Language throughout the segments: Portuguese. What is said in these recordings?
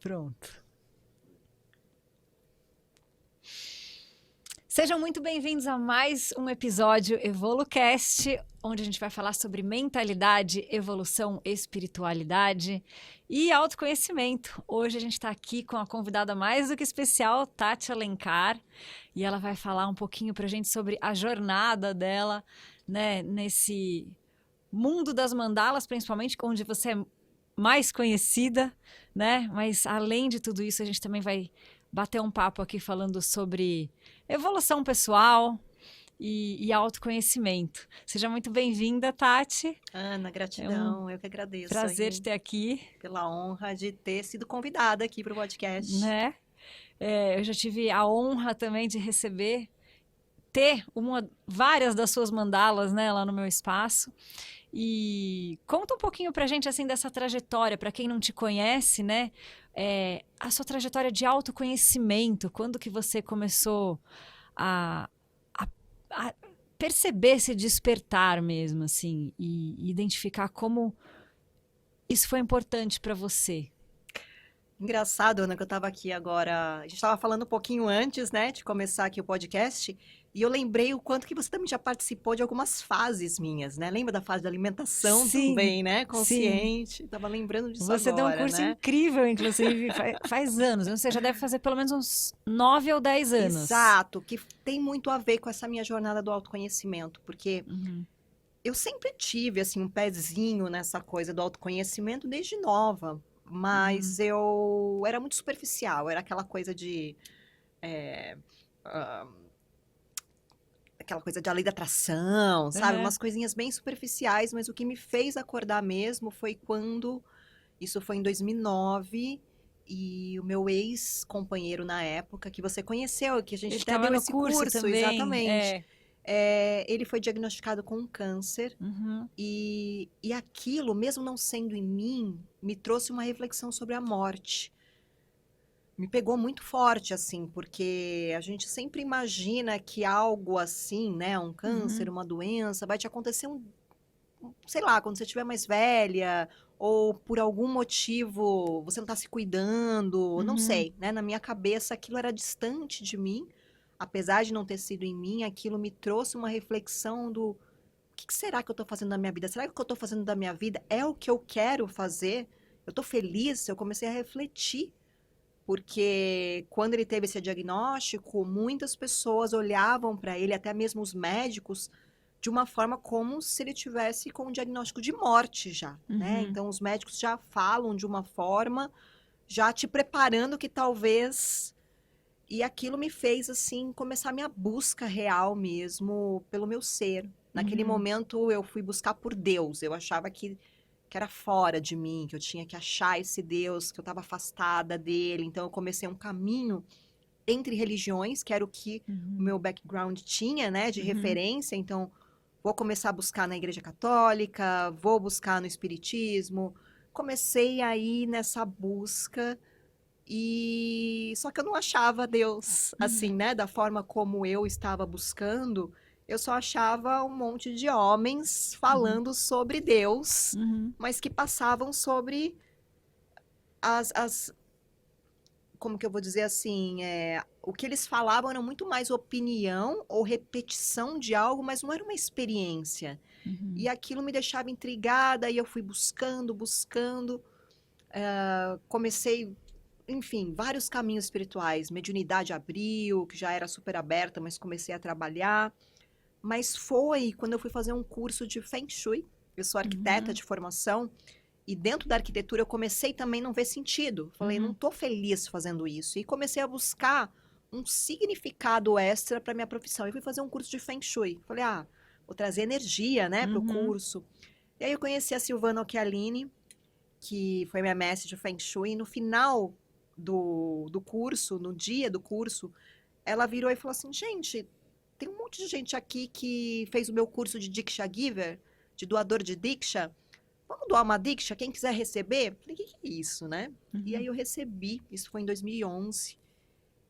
Pronto. Sejam muito bem-vindos a mais um episódio EvoluCast, onde a gente vai falar sobre mentalidade, evolução, espiritualidade e autoconhecimento. Hoje a gente está aqui com a convidada mais do que especial, Tati Alencar, e ela vai falar um pouquinho para a gente sobre a jornada dela, né, nesse mundo das mandalas, principalmente, onde você é mais conhecida, né? Mas além de tudo isso, a gente também vai bater um papo aqui falando sobre evolução pessoal e autoconhecimento. Seja muito bem-vinda, Tati. Ana, gratidão. Eu que agradeço. Prazer te ter aqui. Pela honra de ter sido convidada aqui para o podcast. Né? Eu já tive a honra também de ter várias das suas mandalas, né, lá no meu espaço. E conta um pouquinho pra gente, assim, dessa trajetória, para quem não te conhece, né? A sua trajetória de autoconhecimento, quando que você começou a perceber esse despertar mesmo, assim, e identificar como isso foi importante para você? Engraçado, Ana, que eu estava aqui agora. A gente estava falando um pouquinho antes, né, de começar aqui o podcast. E eu lembrei o quanto que você também já participou de algumas fases minhas, né? Lembra da fase da alimentação também, né? Consciente. Tava lembrando disso Você agora, deu um curso né? incrível, inclusive, faz anos. Você já deve fazer pelo menos uns 9 ou 10 anos. Exato, que tem muito a ver com essa minha jornada do autoconhecimento, porque eu sempre tive, assim, um pezinho nessa coisa do autoconhecimento desde nova, mas eu era muito superficial, era aquela coisa de... aquela coisa de a lei da atração, sabe? Umas coisinhas bem superficiais, mas o que me fez acordar mesmo foi quando... Isso foi em 2009, e o meu ex-companheiro na época, que você conheceu, que a gente até deu esse curso, também, exatamente. Ele foi diagnosticado com um câncer, e aquilo, mesmo não sendo em mim, me trouxe uma reflexão sobre a morte. Me pegou muito forte, assim, porque a gente sempre imagina que algo assim, né, um câncer, uma doença, vai te acontecer sei lá, quando você estiver mais velha, ou por algum motivo você não tá se cuidando, não sei, né? Na minha cabeça aquilo era distante de mim, apesar de não ter sido em mim, aquilo me trouxe uma reflexão do o que será que eu tô fazendo na minha vida? Será que o que eu tô fazendo da minha vida é o que eu quero fazer? Eu tô feliz? Eu comecei a refletir, porque quando ele teve esse diagnóstico, muitas pessoas olhavam para ele, até mesmo os médicos, de uma forma como se ele tivesse com um diagnóstico de morte já, né? Então, os médicos já falam de uma forma, já te preparando que talvez... E aquilo me fez, assim, começar a minha busca real mesmo pelo meu ser. Naquele momento, eu fui buscar por Deus. Eu achava que era fora de mim, que eu tinha que achar esse Deus, que eu estava afastada dele. Então, eu comecei um caminho entre religiões, que era o que o meu background tinha, né, de referência. Então, vou começar a buscar na Igreja Católica, vou buscar no Espiritismo. Comecei a ir nessa busca, e só que eu não achava Deus, assim, né, da forma como eu estava buscando. Eu só achava um monte de homens falando sobre Deus, mas que passavam sobre as como que eu vou dizer assim, o que eles falavam era muito mais opinião ou repetição de algo, mas não era uma experiência. E aquilo me deixava intrigada, e eu fui buscando, comecei, enfim, vários caminhos espirituais. Mediunidade abriu, que já era super aberta, mas comecei a trabalhar. Mas foi quando eu fui fazer um curso de Feng Shui. Eu sou arquiteta de formação, e dentro da arquitetura eu comecei também a não ver sentido. Falei, não tô feliz fazendo isso. E comecei a buscar um significado extra para minha profissão. E fui fazer um curso de Feng Shui. Falei, vou trazer energia, né, pro curso. E aí eu conheci a Silvana Occhialini, que foi minha mestre de Feng Shui. E no final do curso, no dia do curso, ela virou e falou assim, gente, tem um monte de gente aqui que fez o meu curso de Diksha Giver, de doador de Diksha. Vamos doar uma Diksha? Quem quiser receber? Falei, o que é isso, né? E aí eu recebi, isso foi em 2011.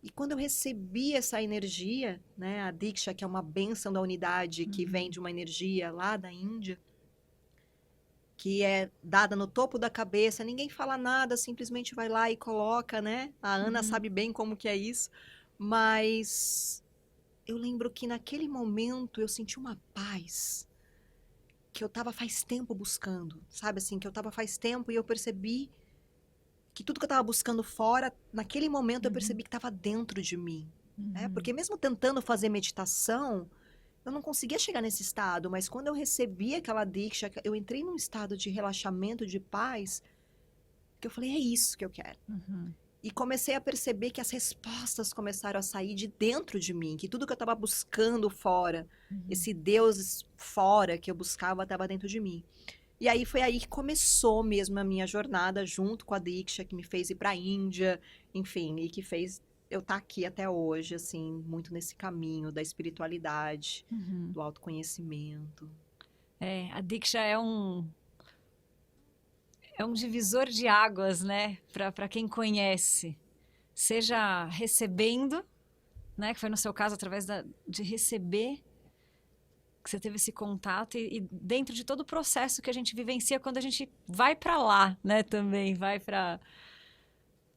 E quando eu recebi essa energia, né, a Diksha, que é uma bênção da unidade, que vem de uma energia lá da Índia, que é dada no topo da cabeça, ninguém fala nada, simplesmente vai lá e coloca, né? A Ana sabe bem como que é isso, mas eu lembro que naquele momento eu senti uma paz que eu tava faz tempo buscando, sabe assim, que eu tava faz tempo e eu percebi que tudo que eu tava buscando fora, naquele momento eu percebi que tava dentro de mim, né? Porque mesmo tentando fazer meditação, eu não conseguia chegar nesse estado, mas quando eu recebi aquela Diksha, eu entrei num estado de relaxamento, de paz, que eu falei, é isso que eu quero. E comecei a perceber que as respostas começaram a sair de dentro de mim, que tudo que eu estava buscando fora, esse Deus fora que eu buscava, estava dentro de mim. E aí foi aí que começou mesmo a minha jornada junto com a Diksha, que me fez ir para a Índia, enfim, e que fez eu estar aqui até hoje, assim, muito nesse caminho da espiritualidade, do autoconhecimento. A Diksha é um divisor de águas, né, para quem conhece, seja recebendo, né, que foi no seu caso através de receber, que você teve esse contato e dentro de todo o processo que a gente vivencia quando a gente vai para lá, né, também vai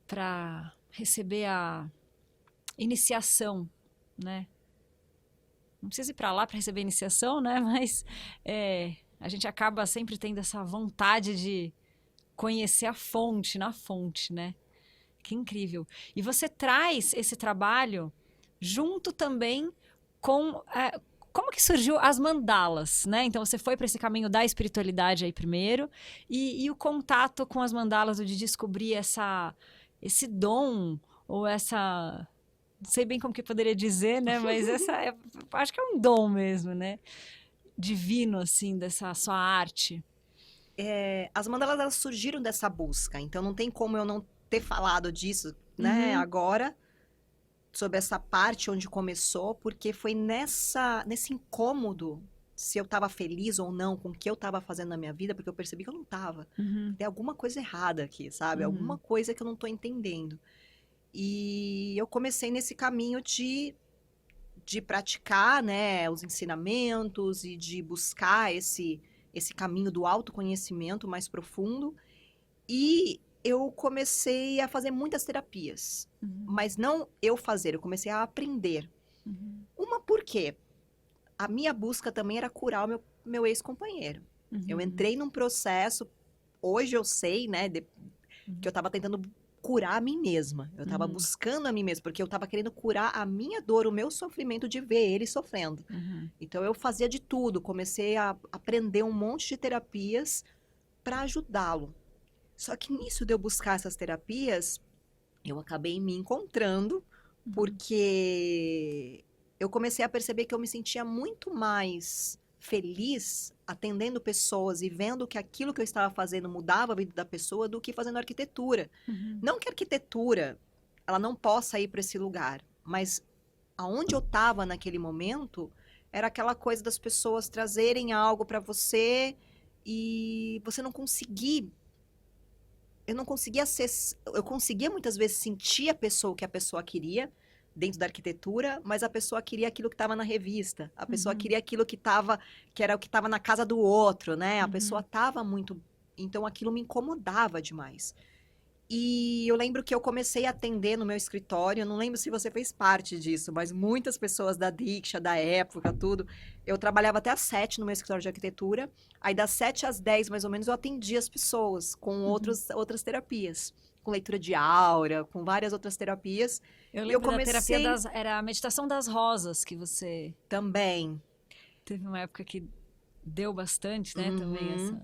para receber a iniciação, né? Não precisa ir para lá para receber a iniciação, né? Mas a gente acaba sempre tendo essa vontade de conhecer a fonte, na fonte, né? Que incrível. E você traz esse trabalho junto também com... como que surgiu as mandalas, né? Então, você foi para esse caminho da espiritualidade aí primeiro, e o contato com as mandalas, de descobrir esse dom, ou essa... Não sei bem como que eu poderia dizer, né? Mas acho que é um dom mesmo, né? Divino, assim, dessa sua arte. As mandalas, elas surgiram dessa busca, então não tem como eu não ter falado disso, né, agora, sobre essa parte onde começou, porque foi nesse incômodo se eu estava feliz ou não com o que eu estava fazendo na minha vida, porque eu percebi que eu não estava. Tem alguma coisa errada aqui, sabe? Alguma coisa que eu não estou entendendo. E eu comecei nesse caminho de praticar, né, os ensinamentos e de buscar esse caminho do autoconhecimento mais profundo. E eu comecei a fazer muitas terapias, mas não eu fazer, eu comecei a aprender. Uma por quê? A minha busca também era curar o meu ex-companheiro. Eu entrei num processo, hoje eu sei, né, que eu estava tentando curar a mim mesma. Eu estava buscando a mim mesma, porque eu estava querendo curar a minha dor, o meu sofrimento de ver ele sofrendo. Então eu fazia de tudo, comecei a aprender um monte de terapias para ajudá-lo. Só que nisso de eu buscar essas terapias, eu acabei me encontrando, porque eu comecei a perceber que eu me sentia muito mais feliz atendendo pessoas e vendo que aquilo que eu estava fazendo mudava a vida da pessoa do que fazendo arquitetura. Não que a arquitetura ela não possa ir para esse lugar, mas aonde eu estava naquele momento era aquela coisa das pessoas trazerem algo para você e você não conseguir. Eu não conseguia eu conseguia muitas vezes sentir a pessoa, o que a pessoa queria dentro da arquitetura, mas a pessoa queria aquilo que estava na revista, a pessoa queria aquilo que era o que estava na casa do outro, né? A pessoa estava muito, então aquilo me incomodava demais. E eu lembro que eu comecei a atender no meu escritório, eu não lembro se você fez parte disso, mas muitas pessoas da Diksha, da época, tudo. Eu trabalhava até às 7 no meu escritório de arquitetura, aí das 7 às 10, mais ou menos, eu atendia as pessoas com outras terapias, com leitura de aura, com várias outras terapias. Eu lembro da terapia era a meditação das rosas, que você... Também. Teve uma época que deu bastante, né, também essa...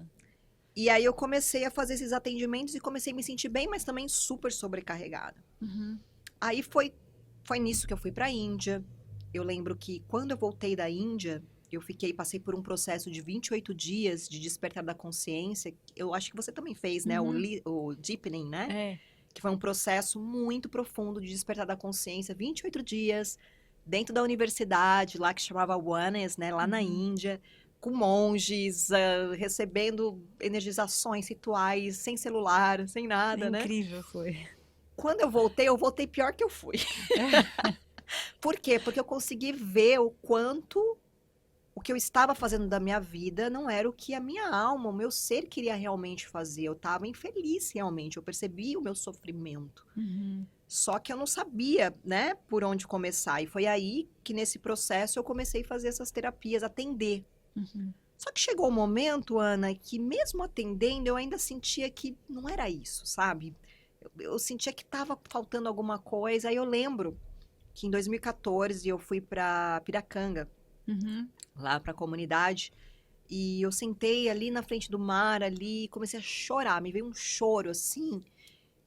E aí eu comecei a fazer esses atendimentos e comecei a me sentir bem, mas também super sobrecarregada. Aí foi nisso que eu fui para a Índia. Eu lembro que quando eu voltei da Índia, passei por um processo de 28 dias de despertar da consciência. Eu acho que você também fez, né? O Deepening, né? Que foi um processo muito profundo de despertar da consciência. 28 dias dentro da universidade, lá que chamava Oneness, né? Lá na Índia, com monges, recebendo energizações rituais, sem celular, sem nada, né? Incrível foi. Quando eu voltei pior que eu fui. Por quê? Porque eu consegui ver o o que eu estava fazendo da minha vida não era o que a minha alma, o meu ser queria realmente fazer. Eu estava infeliz realmente, eu percebi o meu sofrimento. Só que eu não sabia, né, por onde começar. E foi aí que nesse processo eu comecei a fazer essas terapias, atender. Só que chegou um momento, Ana, que mesmo atendendo, eu ainda sentia que não era isso, sabe? Eu sentia que estava faltando alguma coisa. Aí eu lembro que em 2014 eu fui para Piracanga, lá para a comunidade, e eu sentei ali na frente do mar, ali, e comecei a chorar. Me veio um choro assim,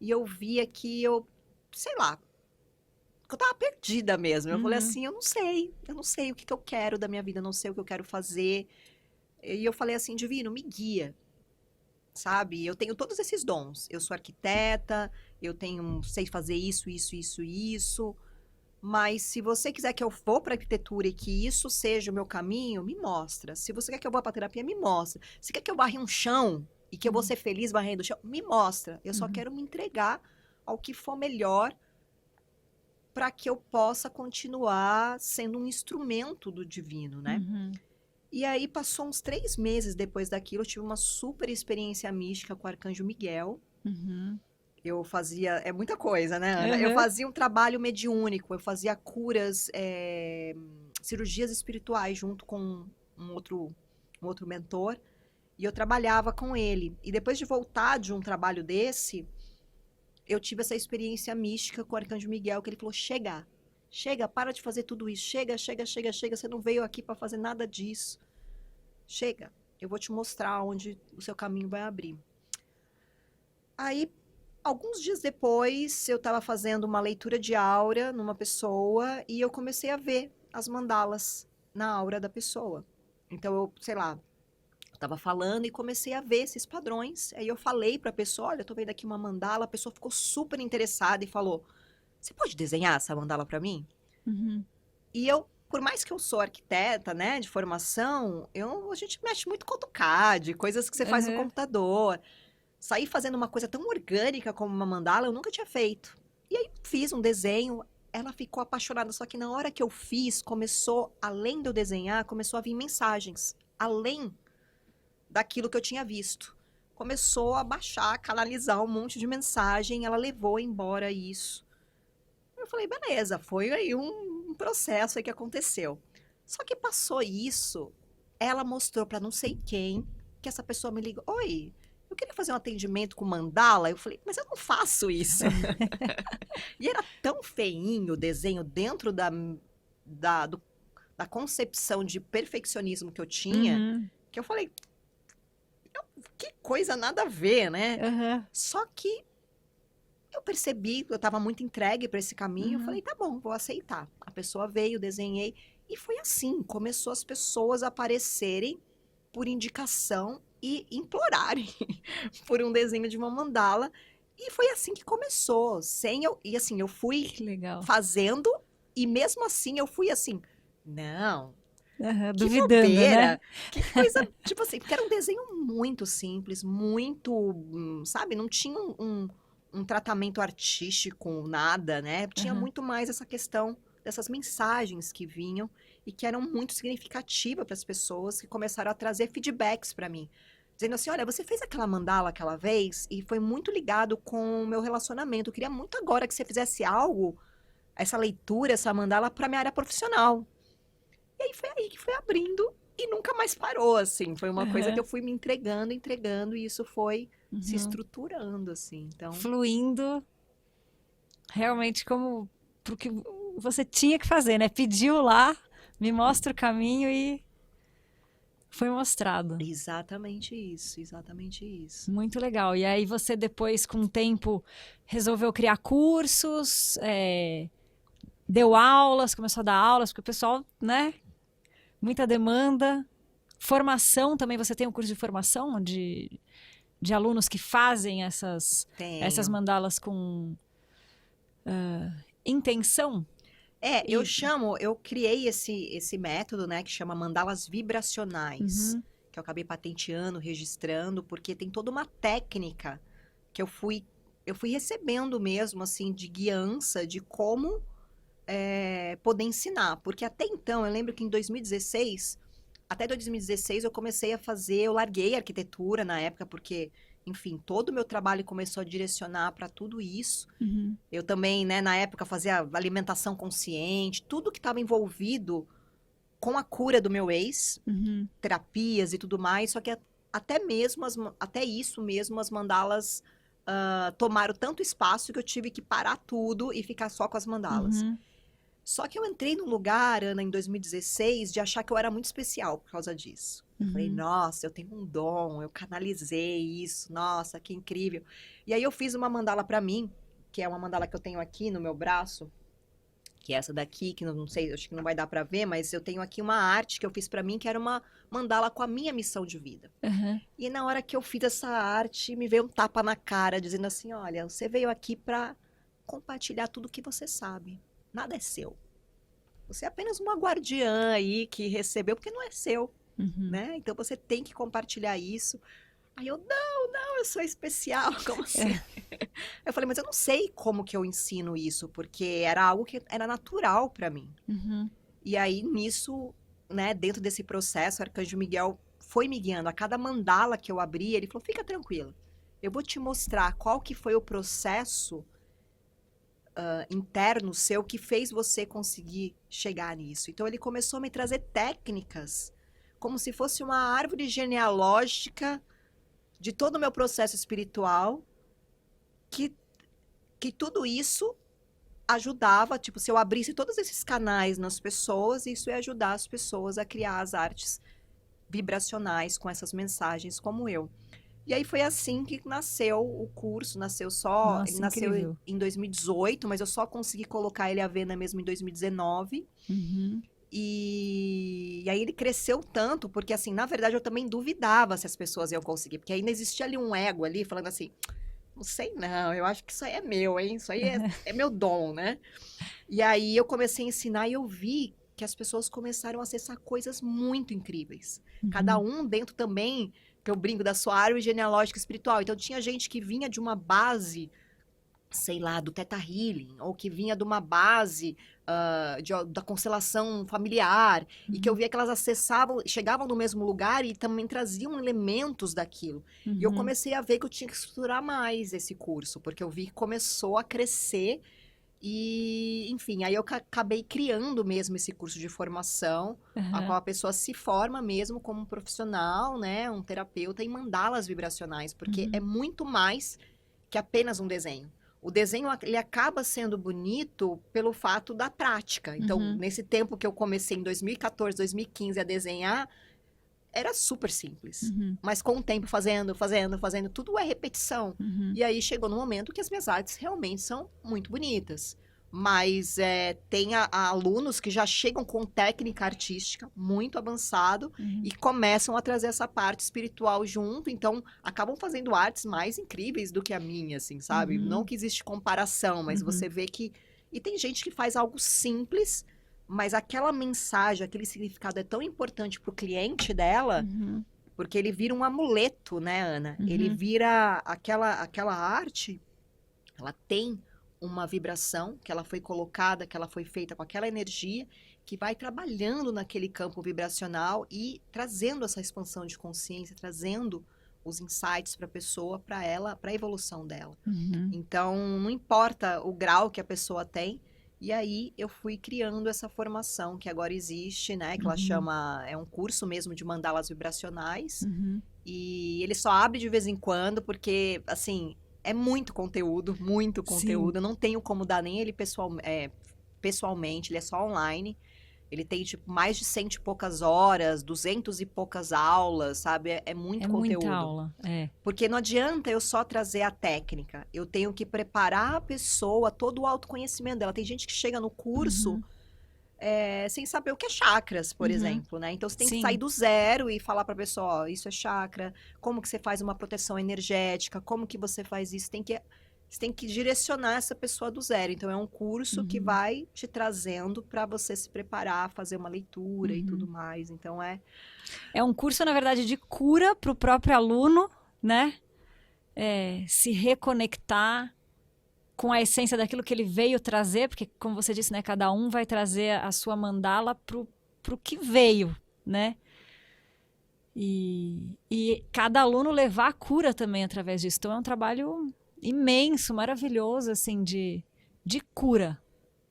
e eu via que eu, sei lá, que eu tava perdida mesmo. Eu falei assim, eu não sei o que eu quero da minha vida, eu não sei o que eu quero fazer. E eu falei assim, divino, me guia, sabe? Eu tenho todos esses dons. Eu sou arquiteta, sei fazer isso, isso, isso, isso. Mas se você quiser que eu vou para arquitetura e que isso seja o meu caminho, me mostra. Se você quer que eu vá para terapia, me mostra. Se quer que eu varre um chão e que eu vou ser feliz varrendo o chão, me mostra. Eu só quero me entregar ao que for melhor para que eu possa continuar sendo um instrumento do divino, né? E aí, passou uns 3 meses depois daquilo, eu tive uma super experiência mística com o Arcanjo Miguel. Eu fazia... É muita coisa, né, Ana? Eu fazia um trabalho mediúnico, eu fazia curas, cirurgias espirituais junto com um outro mentor. E eu trabalhava com ele. E depois de voltar de um trabalho desse, eu tive essa experiência mística com o Arcanjo Miguel, que ele falou, chega, para de fazer tudo isso. Chega, você não veio aqui para fazer nada disso. Chega, eu vou te mostrar onde o seu caminho vai abrir. Aí, alguns dias depois, eu estava fazendo uma leitura de aura numa pessoa e eu comecei a ver as mandalas na aura da pessoa. Então, eu, sei lá, estava falando e comecei a ver esses padrões. Aí eu falei para a pessoa, olha, eu tô vendo aqui uma mandala. A pessoa ficou super interessada e falou, você pode desenhar essa mandala para mim? E eu, por mais que eu sou arquiteta, né, de formação, a gente mexe muito com AutoCAD, coisas que você faz no computador. Sair fazendo uma coisa tão orgânica como uma mandala, eu nunca tinha feito. E aí fiz um desenho, ela ficou apaixonada, só que na hora que eu fiz, começou, além de eu desenhar, começou a vir mensagens, além daquilo que eu tinha visto. Começou a baixar, canalizar um monte de mensagem, ela levou embora isso. Eu falei, beleza, foi aí um processo aí que aconteceu. Só que passou isso, ela mostrou para não sei quem, que essa pessoa me ligou, oi, eu queria fazer um atendimento com mandala. Eu falei, mas eu não faço isso. E era tão feinho o desenho dentro da concepção de perfeccionismo que eu tinha, que eu falei, que coisa nada a ver, né? Só que eu percebi, eu estava muito entregue para esse caminho, eu falei, tá bom, vou aceitar. A pessoa veio, desenhei, e foi assim, começou as pessoas a aparecerem por indicação e implorarem por um desenho de uma mandala, e foi assim que começou, e assim, eu fui fazendo, e mesmo assim, eu fui assim, não... que duvidando, bobeira, né? Que coisa, tipo assim, porque era um desenho muito simples, muito, sabe, não tinha um tratamento artístico, nada, né? Tinha muito mais essa questão dessas mensagens que vinham e que eram muito significativas para as pessoas, que começaram a trazer feedbacks para mim. Dizendo assim, olha, você fez aquela mandala aquela vez e foi muito ligado com o meu relacionamento. Eu queria muito agora que você fizesse algo, essa leitura, essa mandala, para minha área profissional. E aí foi aí que foi abrindo e nunca mais parou, assim. Foi uma coisa que eu fui me entregando, e isso foi se estruturando, assim. Então... fluindo realmente como pro que você tinha que fazer, né? Pediu lá, me mostra o caminho e foi mostrado. Exatamente isso, exatamente isso. Muito legal. E aí você depois, com o tempo, resolveu criar cursos, deu aulas, começou a dar aulas, porque o pessoal, né? Muita demanda. Formação também, você tem um curso de formação de alunos que fazem essas mandalas com intenção? Eu criei esse método, né, que chama mandalas vibracionais, que eu acabei patenteando, registrando, porque tem toda uma técnica que eu fui recebendo mesmo, assim, de guiança, de como poder ensinar. Porque até então, eu lembro que em 2016, até 2016 eu larguei a arquitetura na época, porque, enfim, todo o meu trabalho começou a direcionar para tudo isso. Eu também, né, na época, fazia alimentação consciente, tudo que estava envolvido com a cura do meu ex, terapias e tudo mais, só que até isso mesmo, as mandalas tomaram tanto espaço que eu tive que parar tudo e ficar só com as mandalas. Só que eu entrei num lugar, Ana, em 2016, de achar que eu era muito especial por causa disso. Eu falei, nossa, eu tenho um dom, eu canalizei isso, nossa, que incrível. E aí eu fiz uma mandala pra mim, que é uma mandala que eu tenho aqui no meu braço, que é essa daqui, que não sei, acho que não vai dar pra ver, mas eu tenho aqui uma arte que eu fiz pra mim, que era uma mandala com a minha missão de vida. E na hora que eu fiz essa arte, me veio um tapa na cara, dizendo assim, olha, você veio aqui pra compartilhar tudo que você sabe. Nada é seu. Você é apenas uma guardiã aí que recebeu, porque não é seu, né? Então você tem que compartilhar isso. Aí eu, não, eu sou especial, como assim? Eu falei, mas eu não sei como que eu ensino isso, porque era algo que era natural para mim. E aí, nisso, né, dentro desse processo, o Arcanjo Miguel foi me guiando. A cada mandala que eu abri, ele falou, fica tranquila. Eu vou te mostrar qual que foi o processo interno seu que fez você conseguir chegar nisso. Então, ele começou a me trazer técnicas, como se fosse uma árvore genealógica de todo o meu processo espiritual, que tudo isso ajudava, tipo, se eu abrisse todos esses canais nas pessoas, isso ia ajudar as pessoas a criar as artes vibracionais com essas mensagens como eu. E aí foi assim que nasceu o curso, ele nasceu em 2018, mas eu só consegui colocar ele à venda mesmo em 2019. E aí ele cresceu tanto, porque assim, na verdade eu também duvidava se as pessoas iam conseguir, porque ainda existia ali um ego ali, falando assim, não sei não, eu acho que isso aí é meu, hein? Isso aí é meu dom, né? E aí eu comecei a ensinar e eu vi que as pessoas começaram a acessar coisas muito incríveis. Cada um dentro também, que eu brinco, da sua árvore genealógica espiritual. Então tinha gente que vinha de uma base, sei lá, do Theta Healing, ou que vinha de uma base da constelação familiar, e que eu via que elas acessavam, chegavam no mesmo lugar e também traziam elementos daquilo. E eu comecei a ver que eu tinha que estruturar mais esse curso, porque eu vi que começou a crescer e, enfim, aí eu acabei criando mesmo esse curso de formação, a qual a pessoa se forma mesmo como um profissional, né, um terapeuta em mandalas vibracionais, porque é muito mais que apenas um desenho. O desenho, ele acaba sendo bonito pelo fato da prática. Então, nesse tempo que eu comecei em 2014, 2015 a desenhar, era super simples. Mas com o tempo fazendo, tudo é repetição. E aí chegou no momento que as minhas artes realmente são muito bonitas. Mas tem alunos que já chegam com técnica artística muito avançado e começam a trazer essa parte espiritual junto. Então, acabam fazendo artes mais incríveis do que a minha, assim, sabe? Não que existe comparação, mas você vê que... E tem gente que faz algo simples, mas aquela mensagem, aquele significado é tão importante para o cliente dela, porque ele vira um amuleto, né, Ana? Ele vira aquela arte, ela tem uma vibração que ela foi colocada, que ela foi feita com aquela energia, que vai trabalhando naquele campo vibracional e trazendo essa expansão de consciência, trazendo os insights para a pessoa, para ela, para a evolução dela. Então, não importa o grau que a pessoa tem. E aí eu fui criando essa formação que agora existe, né? Que ela chama, é um curso mesmo de mandalas vibracionais. E ele só abre de vez em quando, porque, assim, é muito conteúdo, muito conteúdo. Eu não tenho como dar nem ele pessoalmente, ele é só online. Ele tem, tipo, mais de 100 e poucas horas, 200 e poucas aulas, sabe? É muito conteúdo. Muita aula, Porque não adianta eu só trazer a técnica. Eu tenho que preparar a pessoa, todo o autoconhecimento dela. Tem gente que chega no curso sem saber o que é chakras, por exemplo, né? Então, você tem que sair do zero e falar para a pessoa, ó, isso é chakra, como que você faz uma proteção energética, como que você faz isso. Você tem que direcionar essa pessoa do zero. Então, é um curso que vai te trazendo para você se preparar, fazer uma leitura e tudo mais. Então, é um curso, na verdade, de cura para o próprio aluno, né? Se reconectar com a essência daquilo que ele veio trazer, porque, como você disse, né? Cada um vai trazer a sua mandala pro que veio, né? E cada aluno levar a cura também através disso. Então é um trabalho imenso, maravilhoso, assim, de cura.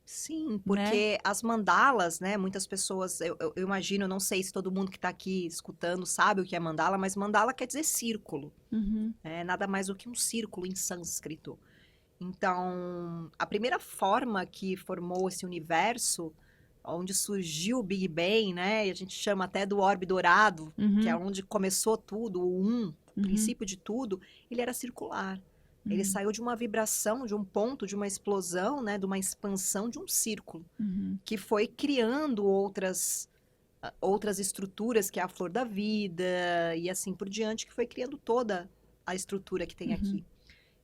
Sim, Né? porque as mandalas, né? Muitas pessoas, eu imagino, não sei se todo mundo que está aqui escutando sabe o que é mandala, mas mandala quer dizer círculo. É nada mais do que um círculo em sânscrito. Então, a primeira forma que formou esse universo, onde surgiu o Big Bang, né? E a gente chama até do orbe dourado, que é onde começou tudo, o princípio de tudo, ele era circular. Ele saiu de uma vibração, de um ponto, de uma explosão, né? De uma expansão de um círculo, que foi criando outras estruturas, que é a flor da vida, e assim por diante, que foi criando toda a estrutura que tem aqui.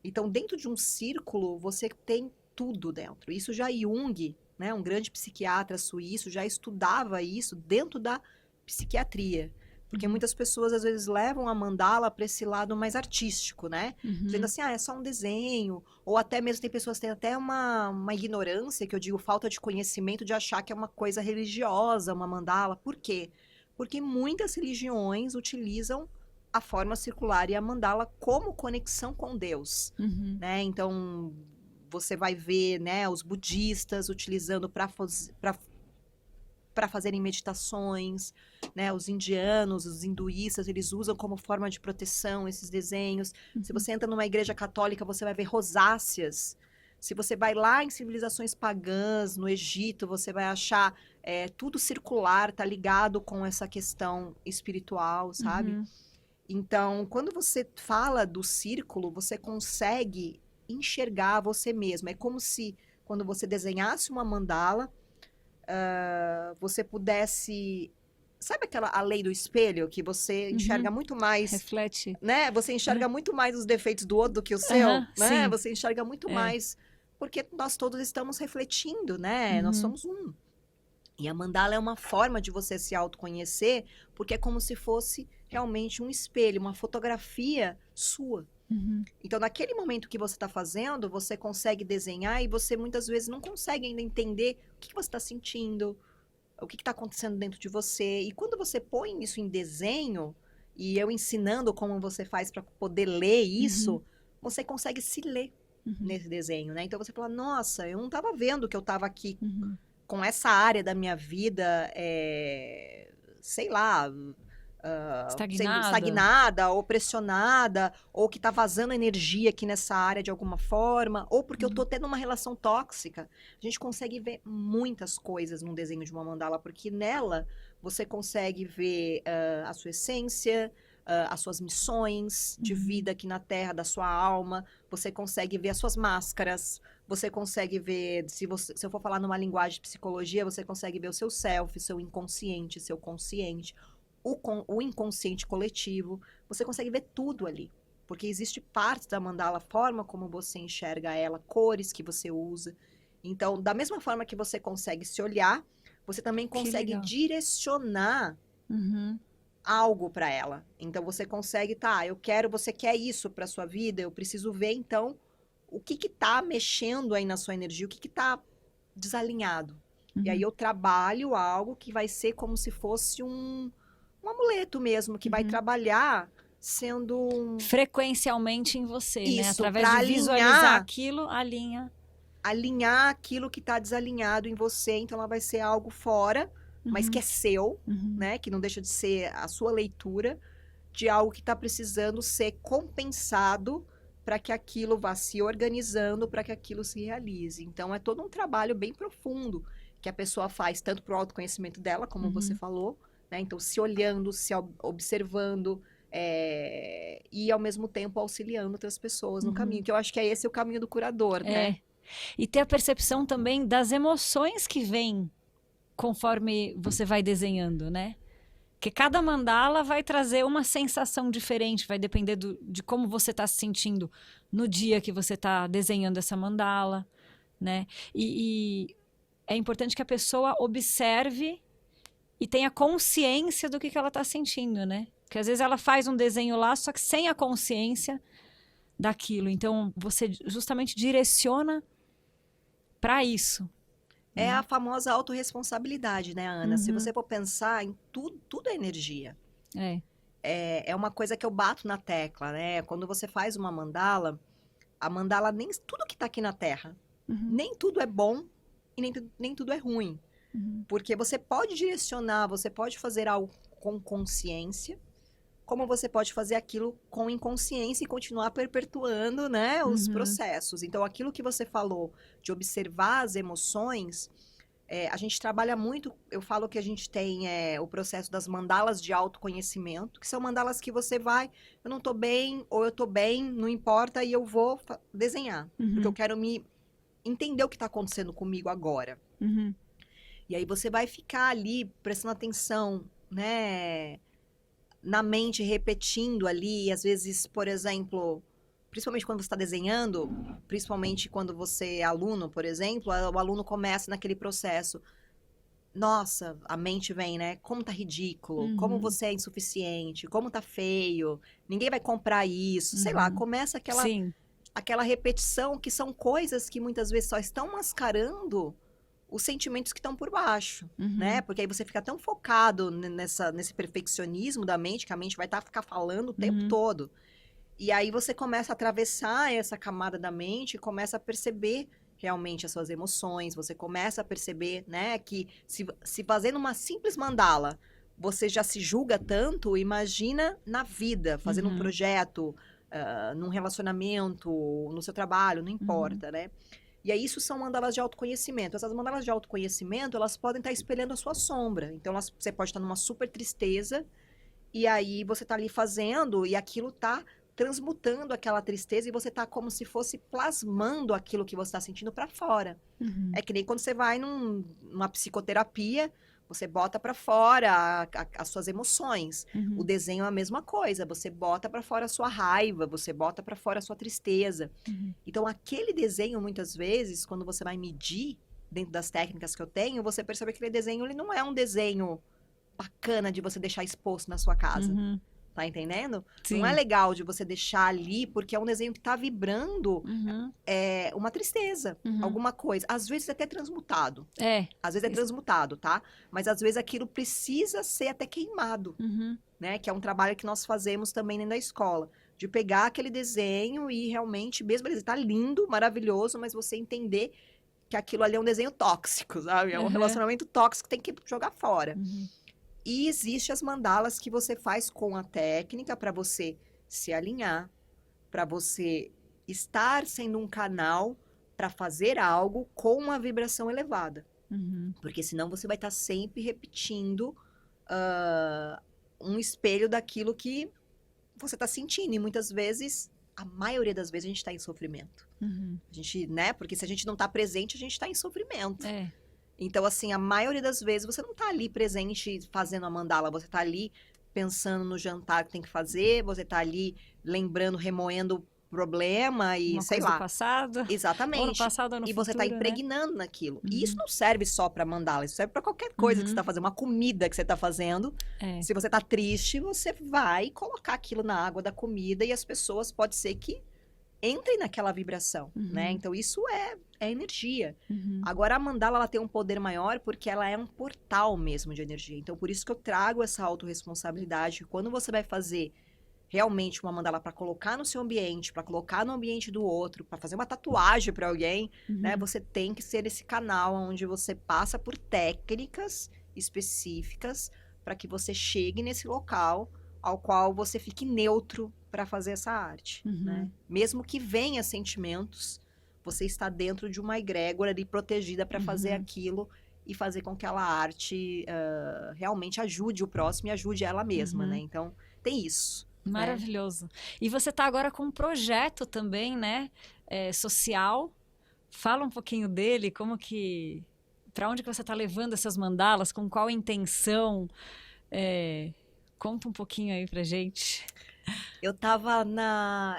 Então, dentro de um círculo, você tem tudo dentro. Isso já Jung, né, um grande psiquiatra suíço, já estudava isso dentro da psiquiatria. Porque muitas pessoas, às vezes, levam a mandala para esse lado mais artístico, né? Dizendo assim, é só um desenho. Ou até mesmo tem pessoas que têm até uma ignorância, que eu digo, falta de conhecimento, de achar que é uma coisa religiosa, uma mandala. Por quê? Porque muitas religiões utilizam a forma circular e a mandala como conexão com Deus, né? Então, você vai ver, né, os budistas utilizando para fazerem meditações, né? Os indianos, os hinduístas, eles usam como forma de proteção esses desenhos. Se você entra numa igreja católica, você vai ver rosáceas. Se você vai lá em civilizações pagãs, no Egito, você vai achar tudo circular, tá ligado com essa questão espiritual, sabe? Então, quando você fala do círculo, você consegue enxergar você mesmo. É como se, quando você desenhasse uma mandala, você pudesse... Sabe a lei do espelho? Que você enxerga muito mais... Reflete. Né? Você enxerga muito mais os defeitos do outro do que o seu, né? Sim. Você enxerga muito mais... Porque nós todos estamos refletindo, né? Nós somos um. E a mandala é uma forma de você se autoconhecer, porque é como se fosse realmente um espelho, uma fotografia sua. Então, naquele momento que você está fazendo, você consegue desenhar e você muitas vezes não consegue ainda entender o que você está sentindo, o que está acontecendo dentro de você. E quando você põe isso em desenho, e eu ensinando como você faz para poder ler isso, você consegue se ler nesse desenho, né? Então, você fala, nossa, eu não estava vendo que eu estava aqui com essa área da minha vida, sei lá, sendo estagnada, ou pressionada, ou que tá vazando energia aqui nessa área de alguma forma, ou porque eu tô tendo uma relação tóxica. A gente consegue ver muitas coisas num desenho de uma mandala, porque nela você consegue ver a sua essência, as suas missões de vida aqui na Terra, da sua alma, você consegue ver as suas máscaras, você consegue ver, se eu for falar numa linguagem de psicologia, você consegue ver o seu self, seu inconsciente, seu consciente, o inconsciente coletivo, você consegue ver tudo ali. Porque existe parte da mandala, a forma como você enxerga ela, cores que você usa. Então, da mesma forma que você consegue se olhar, você também consegue direcionar algo para ela. Então, você consegue, você quer isso para sua vida, eu preciso ver, então, o que tá mexendo aí na sua energia, o que tá desalinhado. E aí eu trabalho algo que vai ser como se fosse um amuleto mesmo, que vai trabalhar sendo... frequencialmente em você, isso, né? Através de visualizar aquilo, alinhar aquilo que está desalinhado em você. Então, ela vai ser algo fora, mas que é seu, né? Que não deixa de ser a sua leitura de algo que está precisando ser compensado para que aquilo vá se organizando, para que aquilo se realize. Então, é todo um trabalho bem profundo que a pessoa faz, tanto para o autoconhecimento dela, como você falou, né? Então, se olhando, se observando, e ao mesmo tempo auxiliando outras pessoas no caminho, que eu acho que esse é o caminho do curador, né? E ter a percepção também das emoções que vêm conforme você vai desenhando, né? Porque cada mandala vai trazer uma sensação diferente, vai depender de como você está se sentindo no dia que você está desenhando essa mandala, né? E é importante que a pessoa observe e tenha consciência do que ela está sentindo, né? Porque às vezes ela faz um desenho lá, só que sem a consciência daquilo. Então, você justamente direciona para isso. É a famosa autorresponsabilidade, né, Ana? Se você for pensar em tudo, tudo é energia. é uma coisa que eu bato na tecla, né? Quando você faz uma mandala, a mandala, nem tudo que tá aqui na Terra, nem tudo é bom e nem tudo é ruim. Porque você pode direcionar, você pode fazer algo com consciência, como você pode fazer aquilo com inconsciência e continuar perpetuando, né, os processos. Então, aquilo que você falou de observar as emoções, a gente trabalha muito, eu falo que a gente tem o processo das mandalas de autoconhecimento, que são mandalas que você vai, eu não tô bem, ou eu tô bem, não importa, e eu vou desenhar. Porque eu quero me entender o que tá acontecendo comigo agora. E aí você vai ficar ali prestando atenção, né, na mente, repetindo ali, às vezes, por exemplo, principalmente quando você está desenhando, principalmente quando você é aluno, por exemplo, o aluno começa naquele processo. Nossa, a mente vem, né? Como tá ridículo, como você é insuficiente, como tá feio, ninguém vai comprar isso, sei lá, começa aquela repetição que são coisas que muitas vezes só estão mascarando os sentimentos que estão por baixo, né? Porque aí você fica tão focado nesse perfeccionismo da mente, que a mente vai ficar falando o tempo todo. E aí você começa a atravessar essa camada da mente e começa a perceber realmente as suas emoções, você começa a perceber, né, que se fazendo uma simples mandala, você já se julga tanto, imagina na vida, fazendo um projeto, num relacionamento, no seu trabalho, não importa, né? E aí, isso são mandalas de autoconhecimento. Essas mandalas de autoconhecimento, elas podem estar espelhando a sua sombra. Então, você pode estar numa super tristeza, e aí você está ali fazendo, e aquilo está transmutando aquela tristeza, e você está como se fosse plasmando aquilo que você está sentindo para fora. É que nem quando você vai numa psicoterapia, você bota para fora as suas emoções. O desenho é a mesma coisa. Você bota para fora a sua raiva, você bota para fora a sua tristeza. Então, aquele desenho, muitas vezes, quando você vai medir, dentro das técnicas que eu tenho, você percebe que aquele desenho, ele não é um desenho bacana de você deixar exposto na sua casa. Tá entendendo? Sim. Não é legal de você deixar ali, porque é um desenho que tá vibrando uma tristeza, alguma coisa. Às vezes é até transmutado. Às vezes é transmutado, tá? Mas às vezes aquilo precisa ser até queimado, né? Que é um trabalho que nós fazemos também dentro da escola. De pegar aquele desenho e realmente, mesmo ele tá lindo, maravilhoso, mas você entender que aquilo ali é um desenho tóxico, sabe? É um relacionamento tóxico que tem que jogar fora. E existem as mandalas que você faz com a técnica para você se alinhar, para você estar sendo um canal para fazer algo com uma vibração elevada. Porque senão você vai estar sempre repetindo um espelho daquilo que você está sentindo. E muitas vezes, a maioria das vezes, a gente está em sofrimento. A gente, né? Porque se a gente não está presente, a gente está em sofrimento. Então, assim, a maioria das vezes você não tá ali presente fazendo a mandala, você tá ali pensando no jantar que tem que fazer, você tá ali lembrando, remoendo o problema e sei lá. Do passado. Exatamente. Ou no passado ou no e futuro, você tá impregnando naquilo. E isso não serve só pra mandala, isso serve pra qualquer coisa que você tá fazendo, uma comida que você tá fazendo. Se você tá triste, você vai colocar aquilo na água da comida e as pessoas, pode ser que entrem naquela vibração, né? Então, isso é energia. Agora, a mandala, ela tem um poder maior porque ela é um portal mesmo de energia. Então, por isso que eu trago essa autorresponsabilidade. Quando você vai fazer realmente uma mandala para colocar no seu ambiente, para colocar no ambiente do outro, para fazer uma tatuagem para alguém, né? Você tem que ser esse canal onde você passa por técnicas específicas para que você chegue nesse local ao qual você fique neutro para fazer essa arte, né? Mesmo que venha sentimentos, você está dentro de uma egrégora ali protegida para fazer aquilo e fazer com que aquela arte realmente ajude o próximo e ajude ela mesma, né? Então, tem isso. Maravilhoso. Né? E você está agora com um projeto também, né? Social. Fala um pouquinho dele, como que... Para onde que você está levando essas mandalas? Com qual intenção? Conta um pouquinho aí pra gente. Eu tava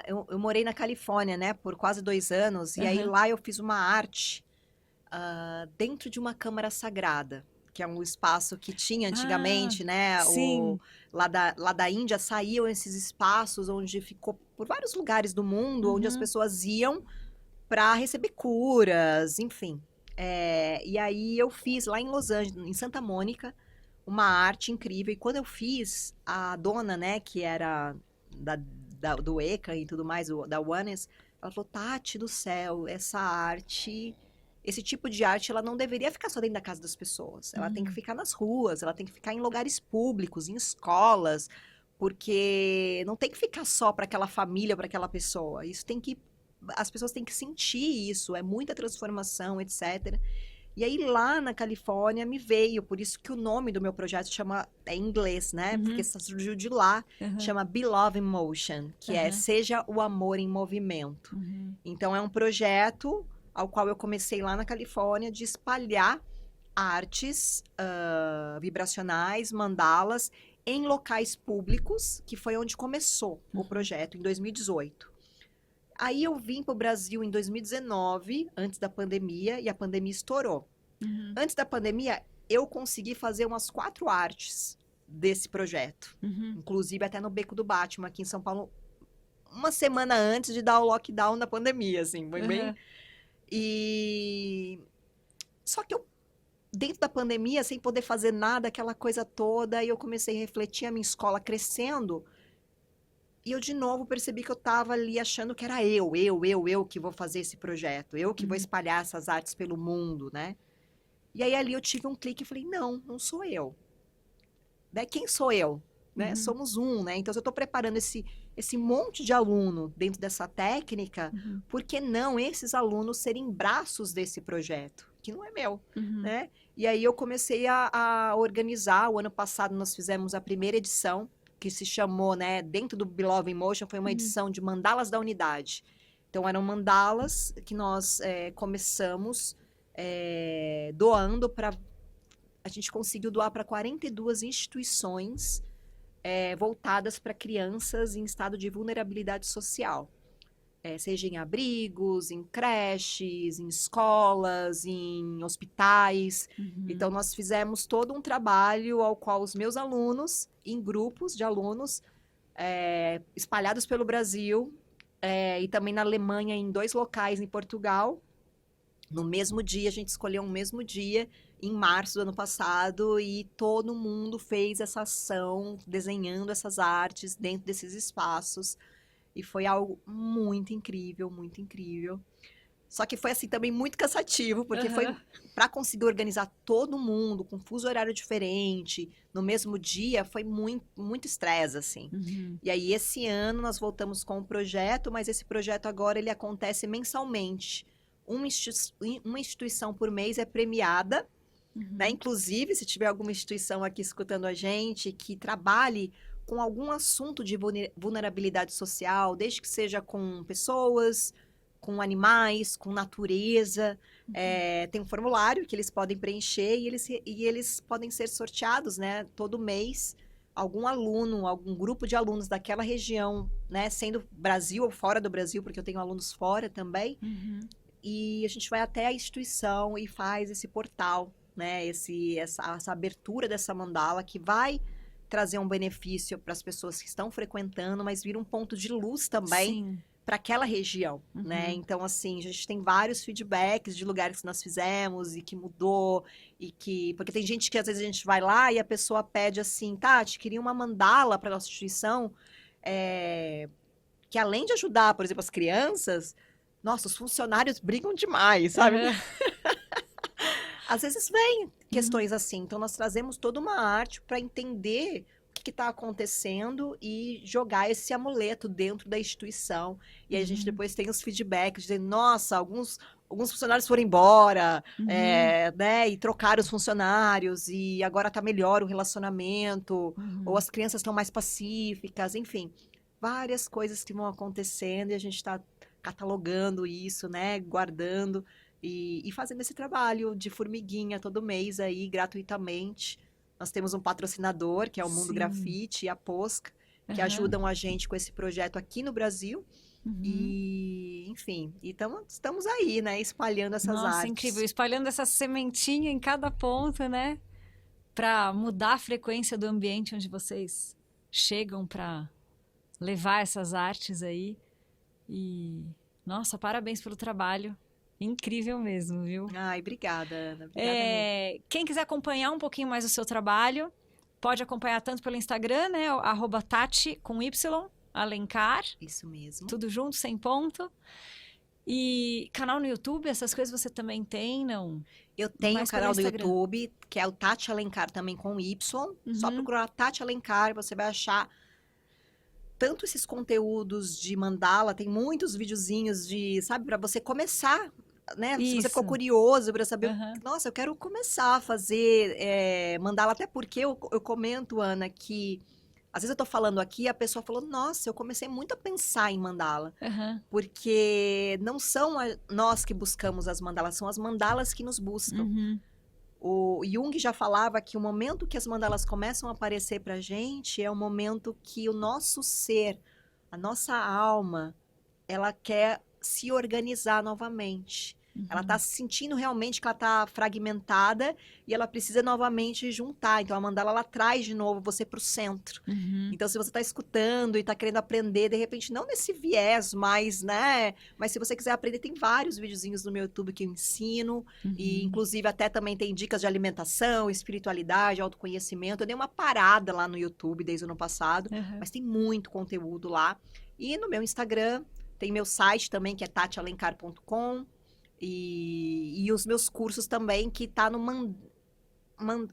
eu morei na Califórnia, né, por quase 2 anos, e aí lá eu fiz uma arte dentro de uma câmara sagrada, que é um espaço que tinha antigamente, né, sim. Lá da Índia saíam esses espaços onde ficou por vários lugares do mundo, onde as pessoas iam para receber curas, enfim. E aí eu fiz lá em Los Angeles, em Santa Mônica, uma arte incrível. E quando eu fiz, a dona, né, que era do ECA e tudo mais, da Oneness, ela falou, Tati do céu, essa arte, esse tipo de arte, ela não deveria ficar só dentro da casa das pessoas. Ela tem que ficar nas ruas, ela tem que ficar em lugares públicos, em escolas, porque não tem que ficar só para aquela família, para aquela pessoa. Isso tem que, as pessoas têm que sentir isso, é muita transformação, etc. E aí lá na Califórnia me veio, por isso que o nome do meu projeto chama, é em inglês, né? Porque surgiu de lá, chama Be Love in Motion, que é Seja o Amor em Movimento. Então é um projeto ao qual eu comecei lá na Califórnia de espalhar artes vibracionais, mandalas, em locais públicos, que foi onde começou o projeto, em 2018. Aí eu vim para o Brasil em 2019, antes da pandemia, e a pandemia estourou. Antes da pandemia, eu consegui fazer umas 4 artes desse projeto. Inclusive até no Beco do Batman, aqui em São Paulo, uma semana antes de dar o lockdown da pandemia, assim, foi bem... Só que eu, dentro da pandemia, sem poder fazer nada, aquela coisa toda, e eu comecei a refletir a minha escola crescendo... E eu, de novo, percebi que eu estava ali achando que era eu que vou fazer esse projeto. Eu que vou espalhar essas artes pelo mundo, né? E aí, ali, eu tive um clique e falei, não sou eu. Né? Quem sou eu? Né? Somos um, né? Então, se eu estou preparando esse monte de aluno dentro dessa técnica, por que não esses alunos serem braços desse projeto? Que não é meu, né? E aí, eu comecei a organizar. O ano passado, nós fizemos a primeira edição, que se chamou, né, dentro do Be Love in Motion, foi uma edição de mandalas da unidade. Então, eram mandalas que nós começamos doando para... A gente conseguiu doar para 42 instituições voltadas para crianças em estado de vulnerabilidade social. Seja em abrigos, em creches, em escolas, em hospitais. Então, nós fizemos todo um trabalho ao qual os meus alunos, em grupos de alunos, espalhados pelo Brasil, e também na Alemanha, em 2 locais em Portugal. No mesmo dia, a gente escolheu um mesmo dia, em março do ano passado, e todo mundo fez essa ação, desenhando essas artes dentro desses espaços. E foi algo muito incrível, muito incrível. Só que foi, assim, também muito cansativo, porque foi para conseguir organizar todo mundo, com fuso horário diferente, no mesmo dia, foi muito estresse, assim. E aí, esse ano, nós voltamos com o projeto, mas esse projeto agora, ele acontece mensalmente. Uma instituição por mês é premiada, né? Inclusive, se tiver alguma instituição aqui escutando a gente, que trabalhe com algum assunto de vulnerabilidade social, desde que seja com pessoas, com animais, com natureza. Tem um formulário que eles podem preencher e eles podem ser sorteados, né, todo mês. Algum aluno, algum grupo de alunos daquela região, né, sendo Brasil ou fora do Brasil, porque eu tenho alunos fora também. E a gente vai até a instituição e faz esse portal, né, essa abertura dessa mandala que vai trazer um benefício para as pessoas que estão frequentando, mas vira um ponto de luz também para aquela região, né? Então, assim, a gente tem vários feedbacks de lugares que nós fizemos e que mudou, porque tem gente que às vezes a gente vai lá e a pessoa pede assim, Tati, queria uma mandala para nossa instituição, que além de ajudar, por exemplo, as crianças, nossa, os funcionários brigam demais, sabe? Às vezes vem questões assim, então nós trazemos toda uma arte para entender o que está acontecendo e jogar esse amuleto dentro da instituição. E aí a gente depois tem os feedbacks, dizendo, nossa, alguns funcionários foram embora, né, e trocaram os funcionários, e agora está melhor o relacionamento, ou as crianças estão mais pacíficas, enfim. Várias coisas que vão acontecendo e a gente está catalogando isso, né, guardando. E fazendo esse trabalho de formiguinha todo mês aí, gratuitamente. Nós temos um patrocinador, que é o Mundo Grafite e a Posca, que ajudam a gente com esse projeto aqui no Brasil. E, enfim, estamos aí, né, espalhando essas artes. Nossa, incrível, espalhando essa sementinha em cada ponto, né, para mudar a frequência do ambiente onde vocês chegam para levar essas artes aí. E, nossa, parabéns pelo trabalho. Incrível mesmo, viu? Ai, obrigada, Ana. Obrigada mesmo. Quem quiser acompanhar um pouquinho mais o seu trabalho, pode acompanhar tanto pelo Instagram, né? @Tati com Y, Alencar. Isso mesmo. Tudo junto, sem ponto. E canal no YouTube, essas coisas você também tem, não? Eu tenho um Mais pelo canal do Instagram. YouTube, que é o Tati Alencar também com Y. Só procurar Tati Alencar, você vai achar tanto esses conteúdos de mandala, tem muitos videozinhos de, sabe, para você começar, né? Se você ficou Isso. curioso para saber, Aham. nossa, eu quero começar a fazer mandala, até porque eu comento, Ana, que às vezes eu tô falando aqui, a pessoa falou, nossa, eu comecei muito a pensar em mandala. Aham. Porque não são nós que buscamos as mandalas, são as mandalas que nos buscam. Uhum. O Jung já falava que o momento que as mandalas começam a aparecer pra gente é o momento que o nosso ser, a nossa alma, ela quer se organizar novamente. Ela tá se sentindo realmente que ela tá fragmentada e ela precisa novamente juntar. Então, a mandala, ela traz de novo você pro centro. Uhum. Então, se você tá escutando e tá querendo aprender, de repente, não nesse viés mais, né? Mas se você quiser aprender, tem vários videozinhos no meu YouTube que eu ensino. E, inclusive, até também tem dicas de alimentação, espiritualidade, autoconhecimento. Eu dei uma parada lá no YouTube desde o ano passado, mas tem muito conteúdo lá. E no meu Instagram, tem meu site também, que é tatialencar.com. E os meus cursos também, que tá no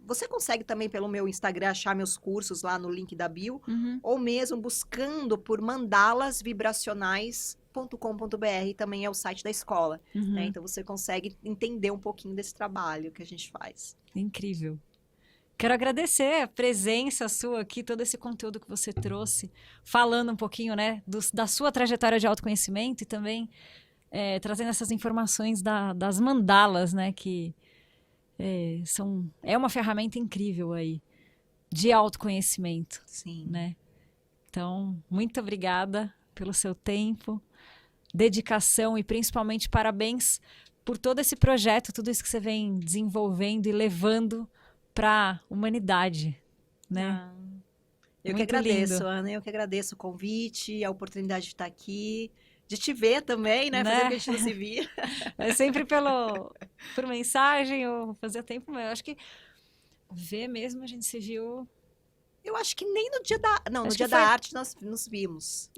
você consegue também pelo meu Instagram achar meus cursos lá no link da bio, ou mesmo buscando por mandalasvibracionais.com.br, também é o site da escola, né? Então você consegue entender um pouquinho desse trabalho que a gente faz. Incrível. Quero agradecer a presença sua aqui, todo esse conteúdo que você trouxe, falando um pouquinho, né, da sua trajetória de autoconhecimento e também trazendo essas informações das mandalas, né, que é uma ferramenta incrível aí de autoconhecimento. Sim. Né? Então, muito obrigada pelo seu tempo, dedicação e principalmente parabéns por todo esse projeto, tudo isso que você vem desenvolvendo e levando para a humanidade, né? Eu que Muito agradeço, lindo. Ana, eu que agradeço o convite, a oportunidade de estar aqui, de te ver também, né? Né? Fazer que a gente não se via. É sempre por mensagem ou fazia tempo, mas eu acho que ver mesmo a gente se viu. Eu acho que nem no dia da... Não, no Acho dia que da foi- arte nós nos vimos.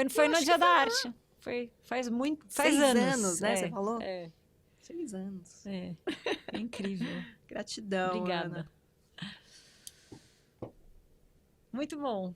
Foi Eu no acho Dia que da Arte. Faz 6 anos. anos, né? Você falou? 6 anos. É incrível. Gratidão, Obrigada. Ana. Muito bom.